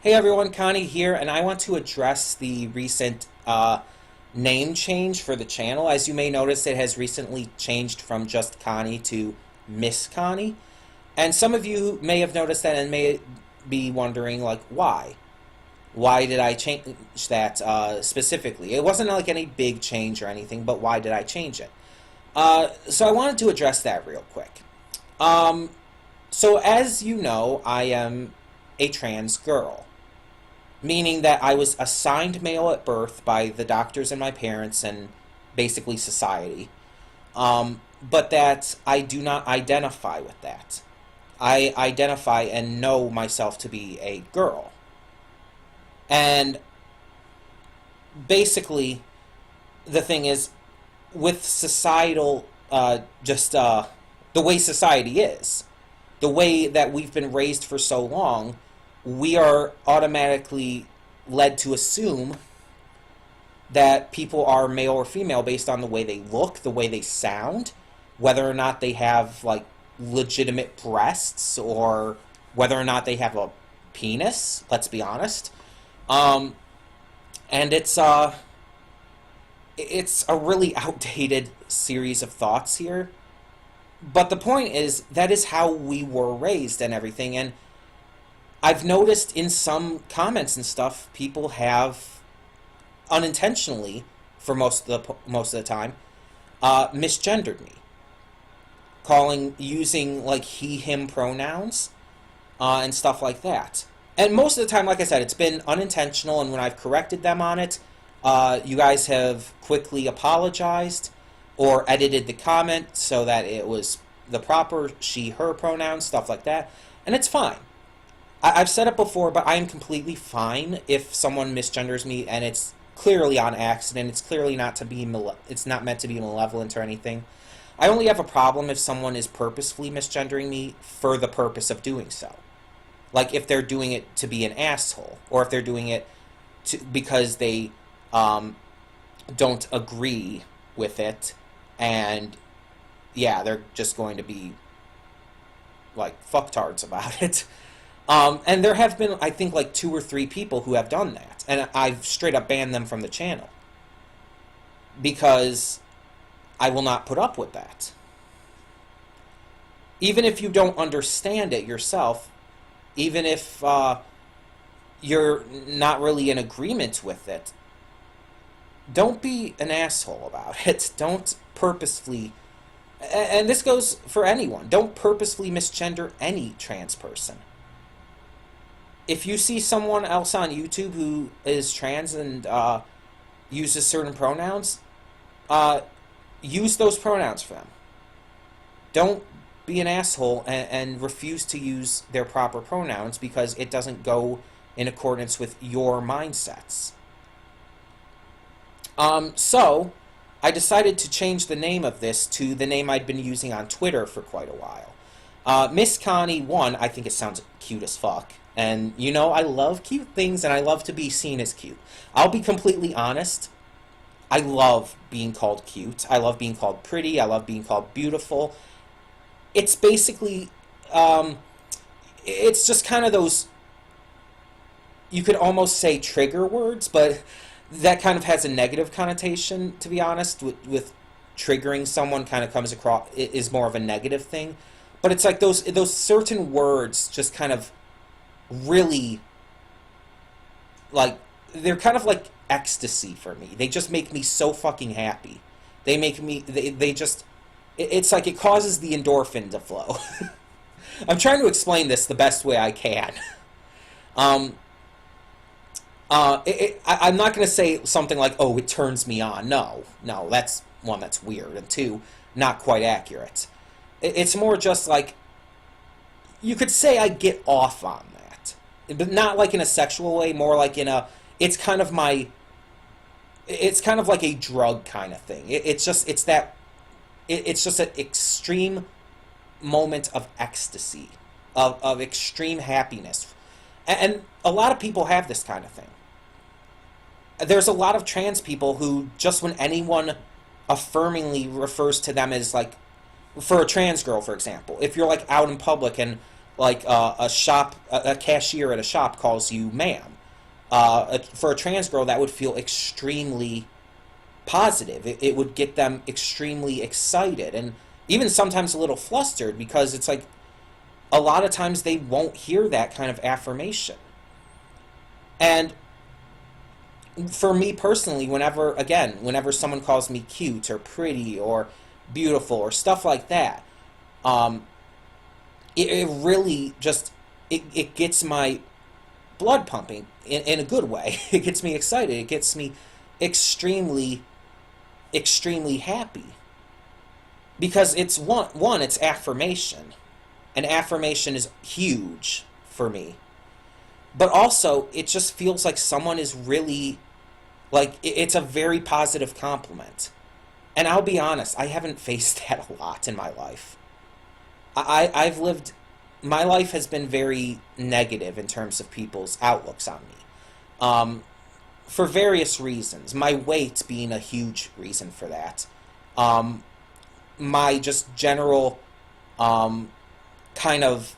Hey everyone, Connie here, and I want to address the recent name change for the channel. As you may notice, it has recently changed from just Connie to Miss Connie. And some of you may have noticed that and may be wondering, like, why? Why did I change that specifically? It wasn't like any big change or anything, but why did I change it? So I wanted to address that real quick. So as you know, I am a trans girl, meaning that I was assigned male at birth by the doctors and my parents and basically society, but that I do not identify with that. I identify and know myself to be a girl. And basically, the thing is, with societal, the way society is, the way that we've been raised for so long, we are automatically led to assume that people are male or female based on the way they look, the way they sound, whether or not they have, like, legitimate breasts, or whether or not they have a penis, let's be honest. And it's a really outdated series of thoughts here. But the point is, that is how we were raised and everything. And I've noticed in some comments and stuff, people have unintentionally, for most of the time, misgendered me, using like he/him pronouns and stuff like that. And most of the time, like I said, it's been unintentional, and when I've corrected them on it, you guys have quickly apologized or edited the comment so that it was the proper she/her pronouns, stuff like that, and it's fine. I've said it before, but I am completely fine if someone misgenders me and it's clearly on accident. It's clearly not it's not meant to be malevolent or anything. I only have a problem if someone is purposefully misgendering me for the purpose of doing so. Like if they're doing it to be an asshole, or if they're doing it because they don't agree with it, and yeah, they're just going to be like fucktards about it. And there have been, I think, like 2 or 3 people who have done that, and I've straight up banned them from the channel because I will not put up with that. Even if you don't understand it yourself, even if you're not really in agreement with it, don't be an asshole about it. Don't purposefully, and this goes for anyone, don't purposefully misgender any trans person. If you see someone else on YouTube who is trans and uses certain pronouns, use those pronouns for them. Don't be an asshole and refuse to use their proper pronouns because it doesn't go in accordance with your mindsets. So, I decided to change the name of this to the name I'd been using on Twitter for quite a while. Miss Connie 1, I think it sounds cute as fuck. And, you know, I love cute things and I love to be seen as cute. I'll be completely honest. I love being called cute. I love being called pretty. I love being called beautiful. It's basically, it's just kind of those, you could almost say trigger words, but that kind of has a negative connotation, to be honest, with triggering someone kind of comes across, is more of a negative thing. But it's like those certain words just kind of really, like, they're kind of like ecstasy for me. They just make me so fucking happy. They make me, they just, it's like it causes the endorphin to flow. I'm trying to explain this the best way I can. I'm not going to say something like, oh, it turns me on. No, that's, one, that's weird, and 2, not quite accurate. It's more just like, you could say I get off on that, but not like in a sexual way, more like in a, it's kind of like a drug kind of thing. It's just an extreme moment of ecstasy, of extreme happiness. And a lot of people have this kind of thing. There's a lot of trans people who, just when anyone affirmingly refers to them as, like, for a trans girl, for example, if you're, like, out in public and like a cashier at a shop calls you ma'am. For a trans girl, that would feel extremely positive. It would get them extremely excited and even sometimes a little flustered because it's like a lot of times they won't hear that kind of affirmation. And for me personally, whenever someone calls me cute or pretty or beautiful or stuff like that, it really just it gets my blood pumping in a good way. It gets me excited. It gets me extremely, extremely happy because it's it's affirmation, and affirmation is huge for me. But also, it just feels like someone is really like it's a very positive compliment. And I'll be honest, I haven't faced that a lot in my life. I've lived, my life has been very negative in terms of people's outlooks on me. For various reasons. My weight being a huge reason for that. My just general kind of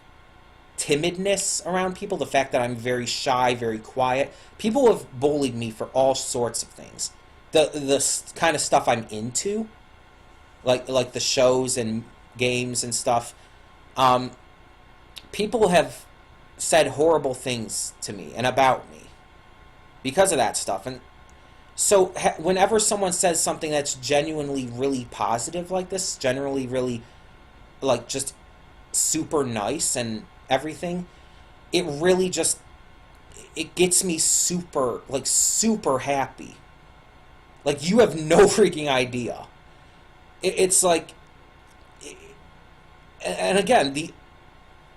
timidness around people, the fact that I'm very shy, very quiet. People have bullied me for all sorts of things. The kind of stuff I'm into, like the shows and games and stuff. People have said horrible things to me and about me because of that stuff. And so whenever someone says something that's genuinely really positive like this, generally really like just super nice and everything, it really just, it gets me super happy. Like, you have no freaking idea. It's like, and again, the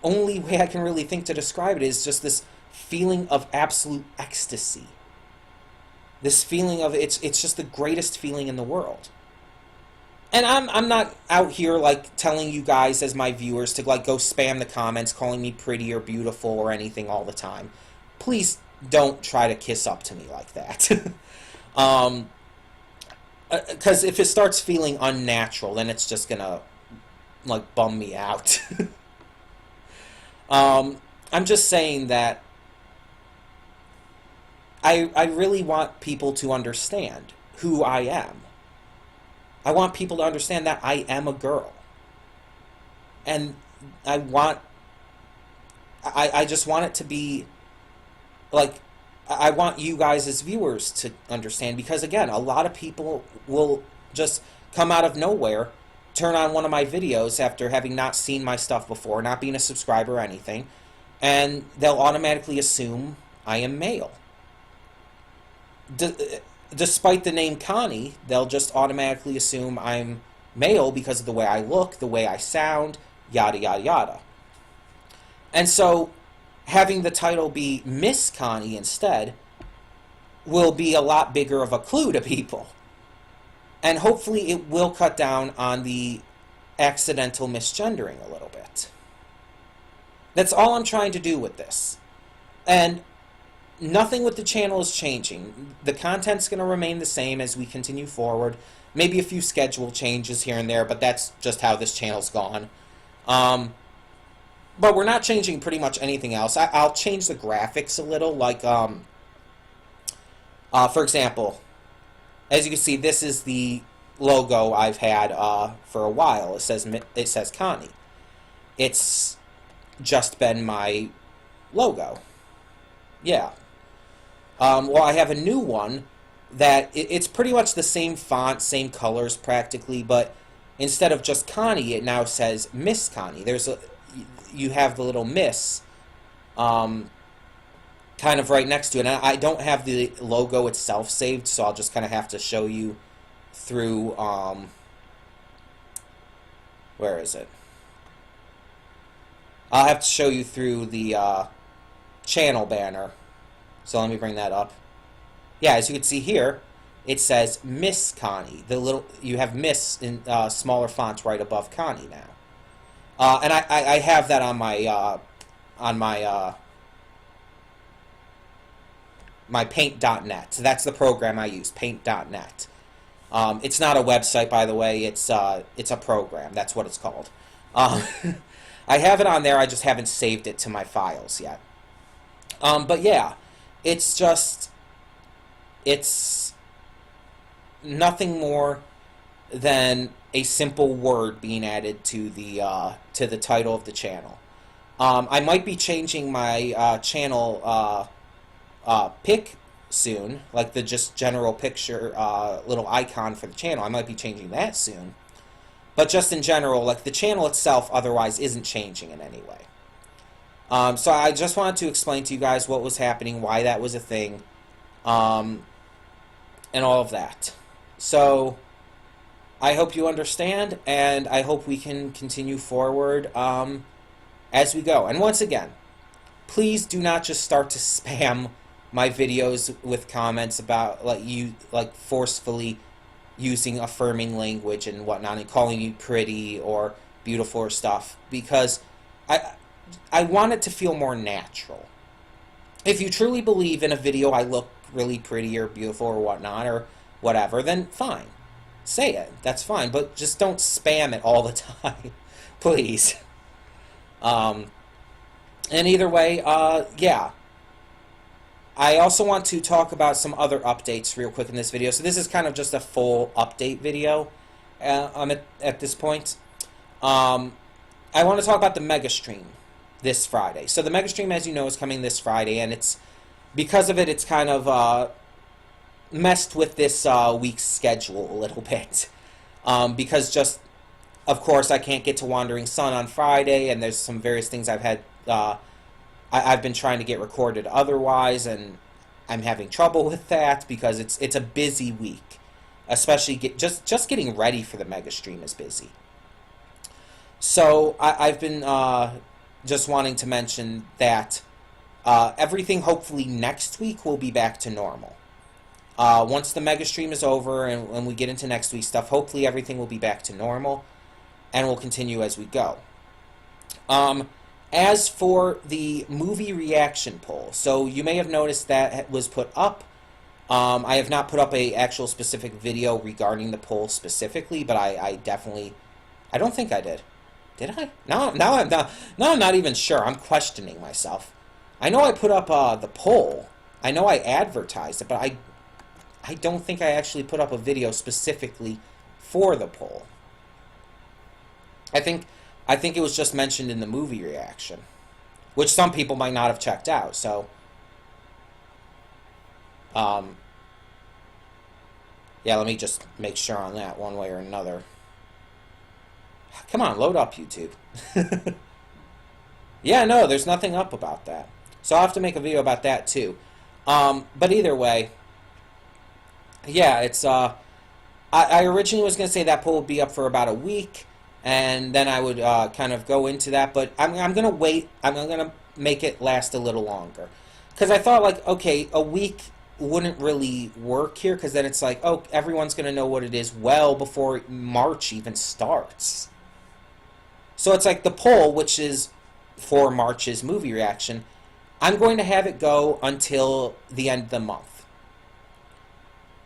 only way I can really think to describe it is just this feeling of absolute ecstasy. This feeling of, it's just the greatest feeling in the world. And I'm not out here like telling you guys as my viewers to like go spam the comments calling me pretty or beautiful or anything all the time. Please don't try to kiss up to me like that. Because if it starts feeling unnatural, then it's just gonna like bum me out. I'm just saying that I really want people to understand who I am. I want people to understand that I am a girl. And I just want it to be, like, I want you guys as viewers to understand, because again, a lot of people will just come out of nowhere, turn on one of my videos after having not seen my stuff before, not being a subscriber or anything, and they'll automatically assume I am male. Despite the name Connie, they'll just automatically assume I'm male because of the way I look, the way I sound, yada, yada, yada. And so, having the title be Miss Connie instead will be a lot bigger of a clue to people. And hopefully it will cut down on the accidental misgendering a little bit. That's all I'm trying to do with this. And nothing with the channel is changing. The content's going to remain the same as we continue forward. Maybe a few schedule changes here and there, but that's just how this channel's gone. But we're not changing pretty much anything else. I'll change the graphics a little, like, for example, as you can see, this is the logo I've had for a while. It says Connie. It's just been my logo. Yeah. Well, I have a new one that it's pretty much the same font, same colors practically, but instead of just Connie, it now says Miss Connie. You have the little Miss kind of right next to it. And I don't have the logo itself saved, so I'll just kind of have to show you through, where is it? I'll have to show you through the channel banner. So let me bring that up. Yeah, as you can see here, it says Miss Connie. You have Miss in smaller fonts right above Connie now. And I have that on my paint.net. So that's the program I use, paint.net. It's not a website, by the way. It's a program. That's what it's called. I have it on there, I just haven't saved it to my files yet. But yeah, it's nothing more than a simple word being added to the title of the channel. I might be changing my channel pic soon, like the just general picture little icon for the channel. I might be changing that soon. But just in general, like the channel itself otherwise isn't changing in any way. So I just wanted to explain to you guys what was happening, why that was a thing, and all of that. So I hope you understand, and I hope we can continue forward as we go. And once again, please do not just start to spam my videos with comments about like forcefully using affirming language and whatnot and calling me pretty or beautiful or stuff, because I want it to feel more natural. If you truly believe in a video I look really pretty or beautiful or whatnot or whatever, then fine. Say it. That's fine. But just don't spam it all the time. Please. And either way, yeah. I also want to talk about some other updates real quick in this video. So this is kind of just a full update video at this point. I want to talk about the Mega Stream this Friday. So the Mega Stream, as you know, is coming this Friday, and it's because of it, it's kind of messed with this week's schedule a little bit. Because just, of course, I can't get to Wandering Sun on Friday, and there's some various things I've had... I've been trying to get recorded otherwise, and I'm having trouble with that because it's a busy week. Especially just getting ready for the Mega Stream is busy. So I've been just wanting to mention that everything hopefully next week will be back to normal. Once the Mega Stream is over and we get into next week's stuff, hopefully everything will be back to normal, and we'll continue as we go. As for the movie reaction poll, so you may have noticed that was put up. I have not put up a actual specific video regarding the poll specifically, but I definitely, I don't think I did. Did I? Now I'm not even sure. I'm questioning myself. I know I put up the poll. I know I advertised it, but I don't think I actually put up a video specifically for the poll. I think it was just mentioned in the movie reaction, which some people might not have checked out, so... yeah, let me just make sure on that one way or another. Come on, load up, YouTube. Yeah, no, there's nothing up about that. So I'll have to make a video about that, too. But either way, yeah, it's... I originally was going to say that poll would be up for about a week, and then I would kind of go into that, but I'm going to wait. I'm going to make it last a little longer. Because I thought, like, okay, a week wouldn't really work here, because then it's like, oh, everyone's going to know what it is well before March even starts. So it's like the poll, which is for March's movie reaction, I'm going to have it go until the end of the month.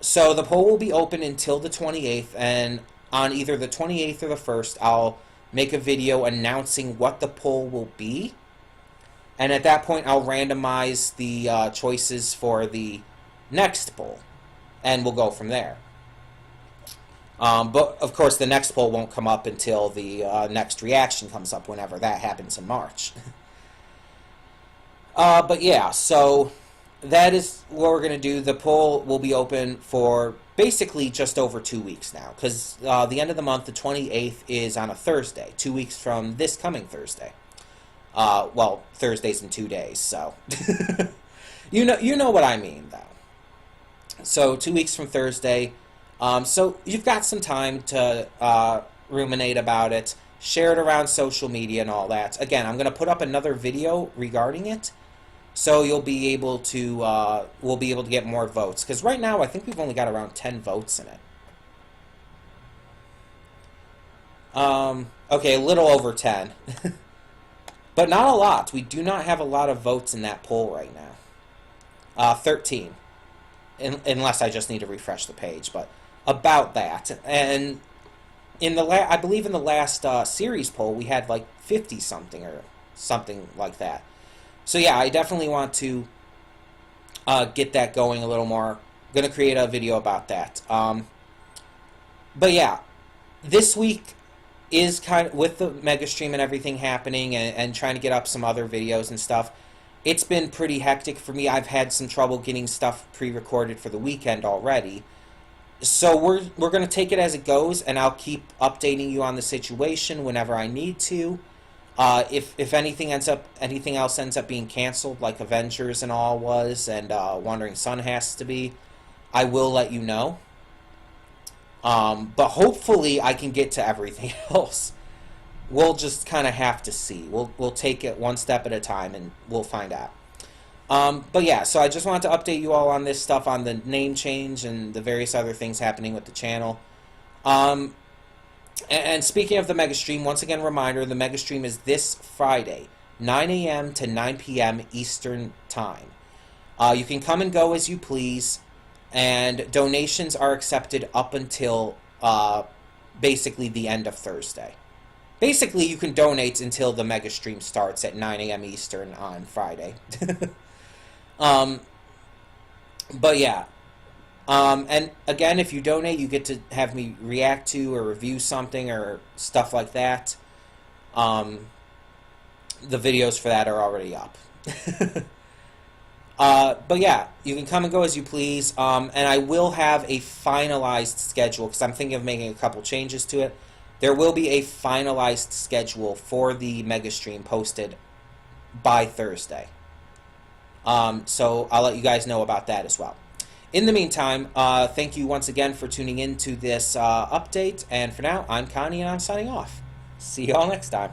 So the poll will be open until the 28th, and on either the 28th or the 1st, I'll make a video announcing what the poll will be. And at that point, I'll randomize the choices for the next poll. And we'll go from there. But, of course, the next poll won't come up until the next reaction comes up, whenever that happens in March. But, yeah, so that is what we're going to do. The poll will be open for basically just over 2 weeks now, because the end of the month, the 28th, is on a Thursday, 2 weeks from this coming Thursday. Well, Thursday's in 2 days, so you know what I mean, though. So 2 weeks from Thursday, so you've got some time to ruminate about it, share it around social media and all that. Again, I'm going to put up another video regarding it, so you'll be able to, we'll be able to get more votes. Because right now, I think we've only got around 10 votes in it. Okay, a little over 10. But not a lot. We do not have a lot of votes in that poll right now. 13. Unless I just need to refresh the page, but about that. And I believe in the last series poll, we had like 50 something or something like that. So yeah, I definitely want to get that going a little more. Gonna create a video about that. But yeah, this week is kind of with the mega stream and everything happening, and trying to get up some other videos and stuff. It's been pretty hectic for me. I've had some trouble getting stuff pre-recorded for the weekend already. So we're gonna take it as it goes, and I'll keep updating you on the situation whenever I need to. If anything else ends up being canceled, like Avengers and all was, and Wandering Sun has to be, I will let you know. But hopefully I can get to everything else. We'll just kind of have to see. We'll take it one step at a time, and we'll find out. But yeah, so I just wanted to update you all on this stuff, on the name change and the various other things happening with the channel. And speaking of the mega stream, once again, reminder, the mega stream is this Friday, 9 a.m. to 9 p.m. Eastern Time. You can come and go as you please, and donations are accepted up until basically the end of Thursday. Basically, you can donate until the mega stream starts at 9 a.m. Eastern on Friday. But yeah. And again, if you donate, you get to have me react to or review something or stuff like that. The videos for that are already up. But yeah, you can come and go as you please. And I will have a finalized schedule, because I'm thinking of making a couple changes to it. There will be a finalized schedule for the mega stream posted by Thursday. So I'll let you guys know about that as well. In the meantime, thank you once again for tuning in to this update. And for now, I'm Connie, and I'm signing off. See you all next time.